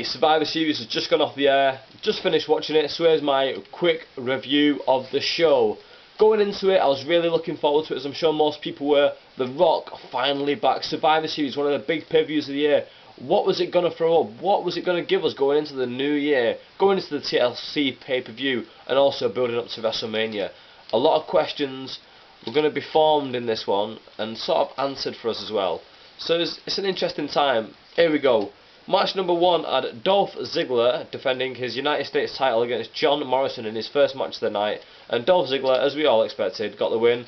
Survivor Series has just gone off the air, just finished watching it, so here's my quick review of the show. Going into it, I was really looking forward to it, as I'm sure most people were. The Rock finally back. Survivor Series, one of the big pay-per-views of the year. What was it going to throw up? What was it going to give us going into the new year? Going into the TLC pay-per-view, and also building up to WrestleMania. A lot of questions were going to be formed in this one, and sort of answered for us as well. So it's an interesting time. Here we go. Match number 1 had Dolph Ziggler defending his United States title against John Morrison in his first match of the night. And Dolph Ziggler, as we all expected, got the win.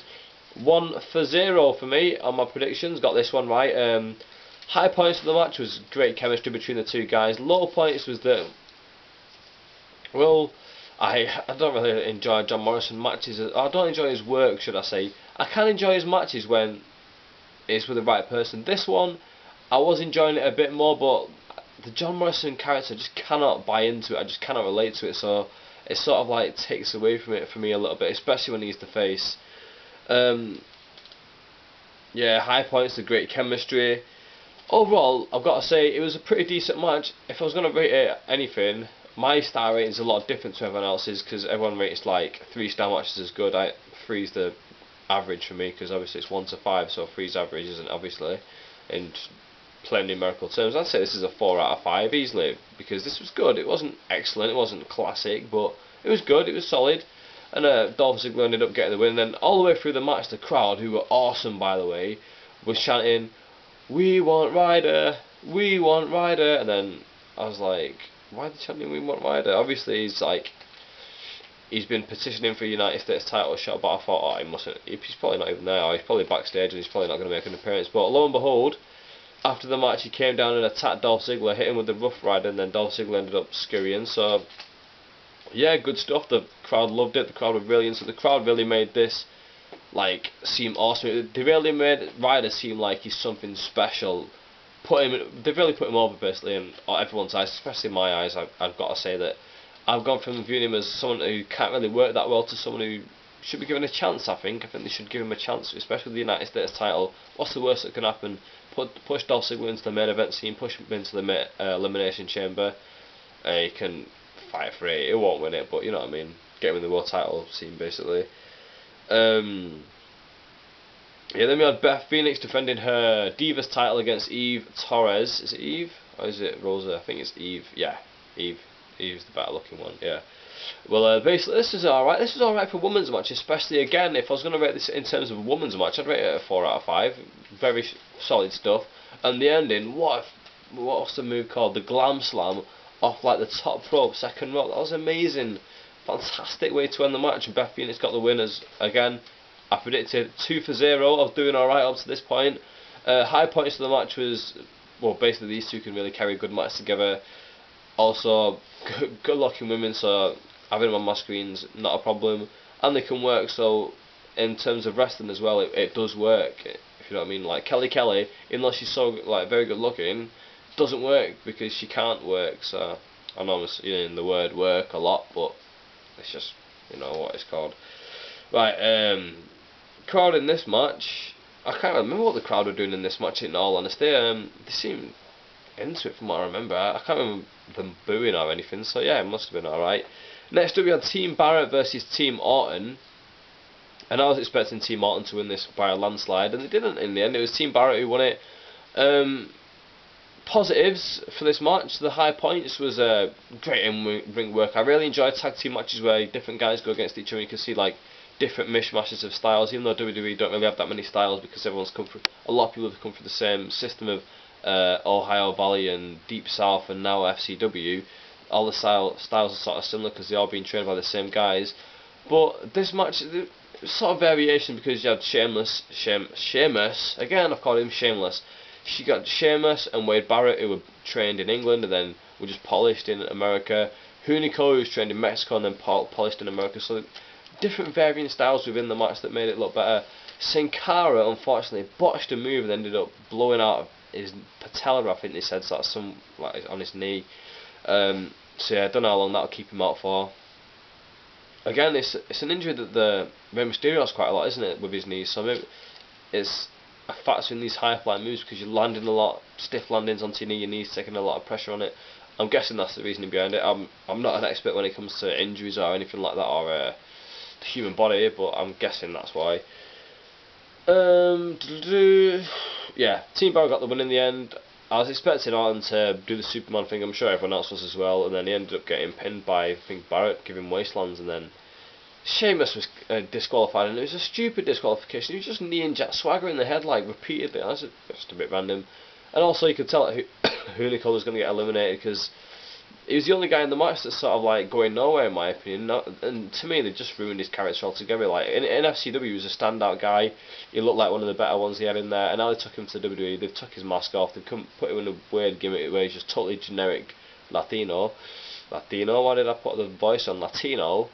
1-0 for me on my predictions. Got this one right. High points of the match was great chemistry between the two guys. Low points was that, well, I don't really enjoy John Morrison matches. I don't enjoy his work, should I say. I can enjoy his matches when it's with the right person. This one, I was enjoying it a bit more, but the John Morrison character, I just cannot buy into it. I just cannot relate to it, so it sort of like takes away from it for me a little bit, especially when he's the face. Yeah, high points, the great chemistry. Overall, I've got to say, it was a pretty decent match. If I was going to rate it anything, my star rating is a lot different to everyone else's, because everyone rates like 3-star matches as good. 3's the average for me, because obviously it's 1 to 5, so 3's average isn't obviously in plain numerical terms. I'd say this is a 4 out of 5 easily, because this was good. It wasn't excellent, it wasn't classic, but it was good, it was solid. And Dolph Ziggler ended up getting the win. And then all the way through the match, the crowd, who were awesome by the way, was chanting, "We want Ryder, we want Ryder." And then I was like, why are they chanting "We want Ryder"? Obviously he's been petitioning for a United States title shot, but I thought, oh, he's probably not even there, or he's probably backstage and he's probably not going to make an appearance. But lo and behold, after the match he came down and attacked Dolph Ziggler, hit him with the Rough Rider, and then Dolph Ziggler ended up scurrying. So yeah, good stuff. The crowd loved it, the crowd were brilliant, so the crowd really made this like seem awesome. They really made Ryder seem like he's something special. They've really put him over basically in everyone's eyes, especially in my eyes. I've got to say that I've gone from viewing him as someone who can't really work that well to someone who should be given a chance. I think they should give him a chance, especially with the United States title. What's the worst that can happen? Push Dolph Ziggler into the main event scene, push him into the elimination chamber. He can fight for it. He won't win it, but you know what I mean. Get him in the world title scene basically. Yeah, then we had Beth Phoenix defending her Divas title against Eve Torres. Is it Eve? Or is it Rosa? I think it's Eve. Yeah, Eve. Eve's the better looking one, yeah. Well, basically this is alright. This is alright for a women's match, especially again, if I was going to rate this in terms of a women's match, I'd rate it a 4 out of 5. Very solid stuff. And the ending, what's the move called? The Glam Slam off like the top rope, second rope. That was amazing. Fantastic way to end the match. And Beth Phoenix got the winners again. I predicted 2-0. I was doing alright up to this point. High points of the match was, well, basically these two can really carry a good match together. Also, good looking women, so having them on my screen's not a problem. And they can work, so in terms of wrestling as well, it does work, if you know what I mean. Like Kelly, even though she's so like very good looking, doesn't work because she can't work. So I know I'm using the word work a lot, but it's just, you know what it's called. Right, crowd in this match, I can't remember what the crowd were doing in this match in all honesty. They seemed into it from what I remember. I can't remember them booing or anything, so yeah, it must have been alright. Next up we had Team Barrett versus Team Orton, and I was expecting Team Orton to win this by a landslide, and they didn't in the end. It was Team Barrett who won it. Positives for this match, the high points was great in-ring work. I really enjoyed tag team matches where different guys go against each other. You can see like different mishmashes of styles, even though WWE don't really have that many styles, because a lot of people have come from the same system of Ohio Valley and Deep South and now FCW. All the styles are sort of similar because they're all being trained by the same guys. But this match, sort of variation, because you had Sheamus, again I've called him Shameless. She got Sheamus and Wade Barrett, who were trained in England and then were just polished in America. Hunico, who was trained in Mexico and then polished in America. So different varying styles within the match that made it look better. Sin Cara unfortunately botched a move and ended up blowing out his patella, I think they said, so that's some like on his knee. So yeah, I don't know how long that'll keep him out for. Again, it's an injury that the Rey Mysterio has quite a lot, isn't it, with his knees? So maybe it's a factor in these high flying moves because you're landing a lot, stiff landings onto your knee, your knees taking a lot of pressure on it. I'm guessing that's the reasoning behind it. I'm not an expert when it comes to injuries or anything like that, or the human body, but I'm guessing that's why. Yeah, Team Barrow got the win in the end. I was expecting Orton to do the Superman thing, I'm sure everyone else was as well, and then he ended up getting pinned by, I think, Barrett, giving Wastelands, and then Sheamus was disqualified, and it was a stupid disqualification. He was just kneeing Jack Swagger in the head, like, repeatedly. That's just a bit random. And also, you could tell that Hunico was going to get eliminated, because he was the only guy in the match that's sort of, like, going nowhere, in my opinion. And to me, they just ruined his character altogether. Like, in FCW, he was a standout guy. He looked like one of the better ones he had in there, and now they took him to WWE. They've took his mask off. They couldn't put him in a weird gimmick where he's just totally generic Latino. Why did I put the voice on Latino?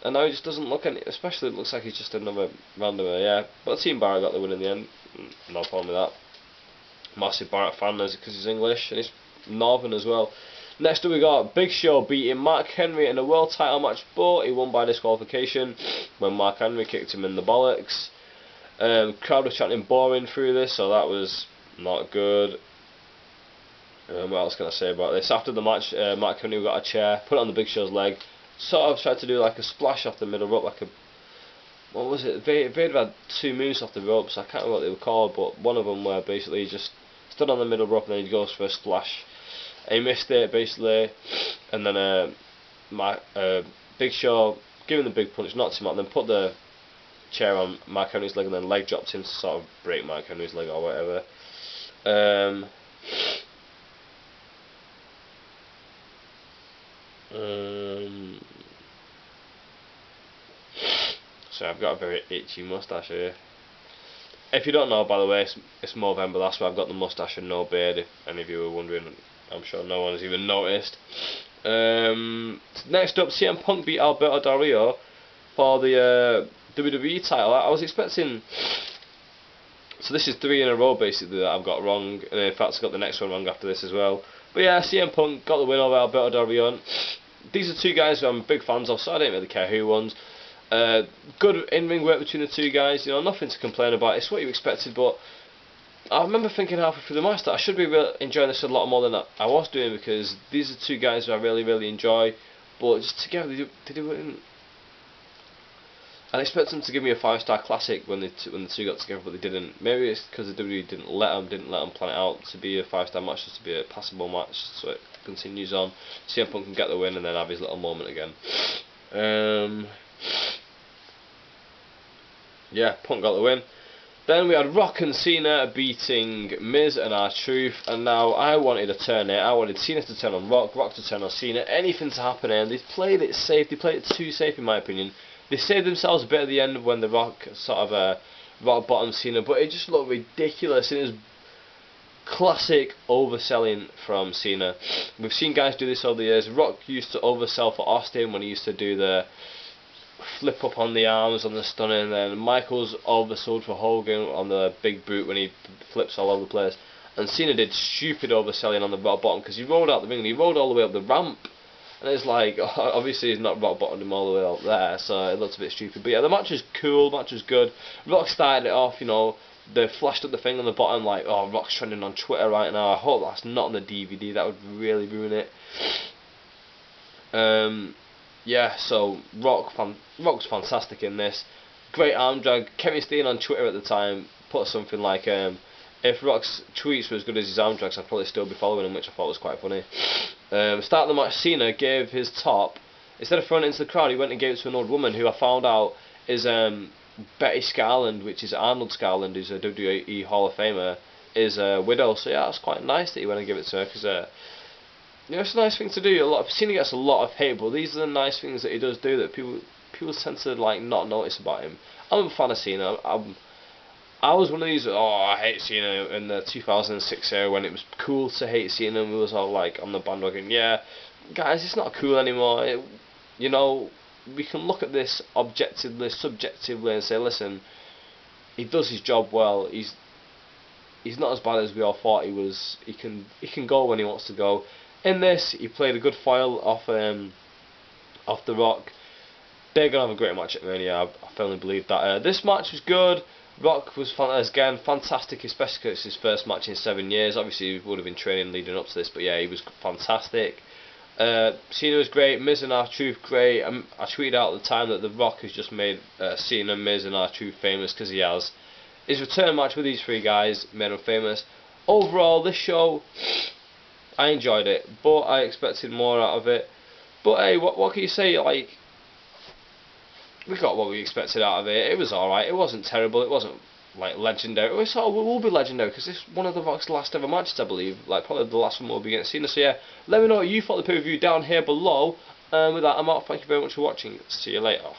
And now he just doesn't look any, especially it looks like he's just another randomer, yeah. But Team Barrett got the win in the end, no problem with that. Massive Barrett fan because he's English and he's Northern as well. Next up we got Big Show beating Mark Henry in a world title match, but he won by disqualification when Mark Henry kicked him in the bollocks. Crowd was chanting boring through this, so that was not good. What else can I say about this? After the match, Mark Henry got a chair, put it on the Big Show's leg, sort of tried to do like a splash off the middle rope, like a, what was it? They'd had two moves off the ropes. I can't remember what they were called, but one of them where basically he just stood on the middle rope and then he goes for a splash. And he missed it basically, and then Big Show gave him the big punch, knocked him out, and then put the chair on Mark Henry's leg and then leg dropped him to sort of break Mark Henry's leg or whatever. So I've got a very itchy moustache here. If you don't know, by the way, it's Movember, that's why I've got the moustache and no beard, if any of you were wondering. I'm sure no one has even noticed. Next up, CM Punk beat Alberto Del Rio for the WWE title. I was expecting, so this is 3 in a row basically that I've got wrong, and in fact I got the next one wrong after this as well. But yeah, CM Punk got the win over Alberto Del Rio. These are two guys who I'm big fans of, so I don't really care who wins. Good in-ring work between the two guys, you know, nothing to complain about. It's what you expected, but I remember thinking halfway through the match that I should be enjoying this a lot more than I was doing, because these are two guys who I really enjoy, but just together they do it. I expect them to give me a 5-star classic when the two got together, but they didn't. Maybe it's because the WWE didn't let them plan it out to be a 5-star match, just to be a passable match, so it continues on. CM Punk can get the win and then have his little moment again. Yeah, Punk got the win. Then we had Rock and Cena beating Miz and R-Truth, and now I wanted a turn here. I wanted Cena to turn on Rock, Rock to turn on Cena, anything to happen here, and they played it safe. They played it too safe in my opinion. They saved themselves a bit at the end when the Rock sort of rock bottom Cena, but it just looked ridiculous, and it was classic overselling from Cena. We've seen guys do this over the years. Rock used to oversell for Austin when he used to do the flip up on the arms on the stunner, and then Michaels oversold for Hogan on the big boot when he flips all over the place. And Cena did stupid overselling on the rock bottom because he rolled out the ring and he rolled all the way up the ramp. And it's like, obviously he's not rock bottomed him all the way up there, so it looks a bit stupid. But yeah, the match is cool, the match was good. Rock started it off, you know, they flashed up the thing on the bottom like, oh, Rock's trending on Twitter right now. I hope that's not on the DVD, that would really ruin it. Yeah, so Rock's fantastic in this. Great arm drag. Kevin Steen on Twitter at the time put something like, if Rock's tweets were as good as his arm drags, I'd probably still be following him, which I thought was quite funny. Start of the match, Cena gave his top, instead of throwing it into the crowd, he went and gave it to an old woman who I found out is Betty Scarland, which is Arnold Scarland, who's a WWE Hall of Famer, is a widow. So yeah, that's quite nice that he went and gave it to her, because you know, it's a nice thing to do. Cena gets a lot of hate, but these are the nice things that he does do that people tend to like not notice about him. I'm a fan of Cena. I was one of these, I hate Cena in the 2006 era when it was cool to hate Cena, and we was all like on the bandwagon. Yeah, guys, it's not cool anymore. You know, we can look at this objectively, subjectively, and say, listen, he does his job well. He's not as bad as we all thought he was. He can go when he wants to go. In this, he played a good foil off The Rock. They're gonna have a great match at Mania. I firmly believe that. This match was good. Rock was again fantastic, especially because it's his first match in 7 years. Obviously, he would have been training leading up to this, but yeah, he was fantastic. Cena was great. Miz and R-Truth great. I tweeted out at the time that The Rock has just made Cena, Miz, and R-Truth famous, because he has. His return match with these three guys made him famous. Overall, this show, I enjoyed it, but I expected more out of it. But hey, what can you say? Like, we got what we expected out of it. It was alright. It wasn't terrible. It wasn't like legendary. It will be legendary because it's one of The Rock's last ever matches, I believe. Like, probably the last one will be against Cena. So yeah, let me know what you thought of the pay-per-view down here below. With that, I'm out. Thank you very much for watching. See you later.